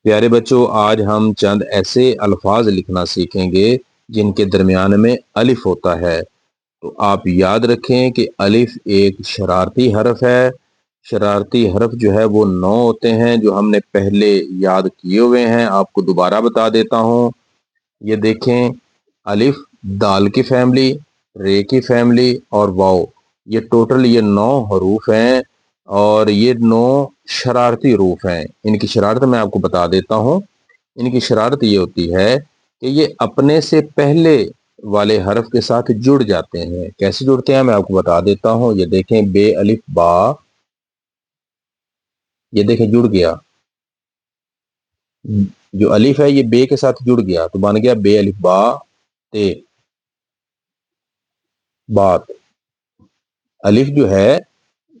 پیارے بچوں، آج ہم چند ایسے الفاظ لکھنا سیکھیں گے جن کے درمیان میں الف ہوتا ہے۔ تو آپ یاد رکھیں کہ الف ایک شرارتی حرف ہے۔ شرارتی حرف جو ہے وہ 9 ہوتے ہیں جو ہم نے پہلے یاد کیے ہوئے ہیں۔ آپ کو دوبارہ بتا دیتا ہوں۔ یہ دیکھیں، الف دال کی فیملی، رے کی فیملی اور واؤ، یہ ٹوٹل 9 حروف ہیں اور یہ 9 شرارتی حروف ہیں۔ ان کی شرارت میں آپ کو بتا دیتا ہوں۔ ان کی شرارت یہ ہوتی ہے کہ یہ اپنے سے پہلے والے حرف کے ساتھ جڑ جاتے ہیں۔ کیسے جڑتے ہیں میں آپ کو بتا دیتا ہوں۔ یہ دیکھیں، بے الف با، یہ دیکھیں جڑ گیا۔ جو الف ہے یہ بے کے ساتھ جڑ گیا تو بن گیا بے الف با تے بات۔ الف جو ہے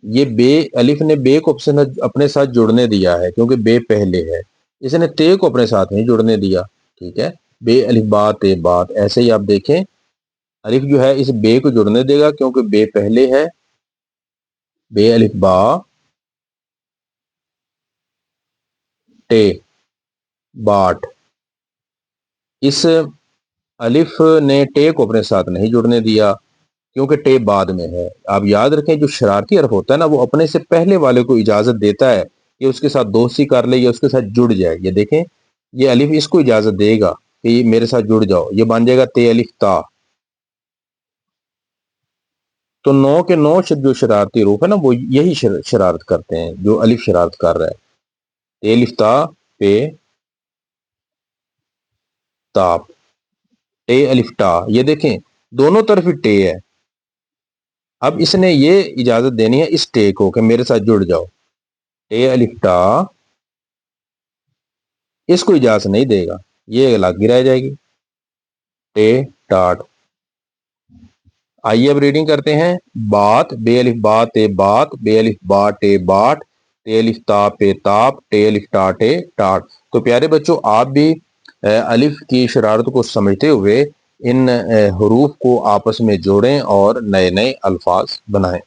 یہ بے، الف نے بے کو اپنے ساتھ جڑنے دیا ہے کیونکہ بے پہلے ہے۔ اس نے تے کو اپنے ساتھ نہیں جڑنے دیا، ٹھیک ہے۔ بے الف با تے بات، ایسے ہی آپ دیکھیں الف جو ہے اس بے کو جڑنے دے گا کیونکہ بے پہلے ہے۔ بے الف با ٹے باٹ، اس الف نے ٹے کو اپنے ساتھ نہیں جڑنے دیا کیونکہ ٹے بعد میں ہے۔ آپ یاد رکھیں جو شرارتی حرف ہوتا ہے نا وہ اپنے سے پہلے والے کو اجازت دیتا ہے کہ اس کے ساتھ دوستی کر لے یا اس کے ساتھ جڑ جائے۔ یہ دیکھیں، یہ الف اس کو اجازت دے گا کہ یہ میرے ساتھ جڑ جاؤ، یہ بن جائے گا تے الف تا۔ تو 9 کے 9 جو شرارتی حروف ہے نا وہ یہی شرارت کرتے ہیں جو الف شرارت کر رہا ہے۔ تے الف تا پے تاپ، ٹے الف ٹا، یہ دیکھیں دونوں طرف ٹے ہے۔ اب اس نے یہ اجازت دینی ہے اس ٹے کو کہ میرے ساتھ جڑ جاؤ۔ ٹے الف ٹا اس کو اجازت نہیں دے گا، یہ الگ ہی رہ جائے گی، ٹے ٹاٹ۔ آئیے اب ریڈنگ کرتے ہیں۔ بات، بے الف با تے بات، بے الف با ٹے باٹ، ٹے الف تا پے تاپ، ٹے الف ٹا ٹے ٹاٹ۔ تو پیارے بچوں، آپ بھی الف کی شرارت کو سمجھتے ہوئے ان حروف کو آپس میں جوڑیں اور نئے نئے الفاظ بنائیں۔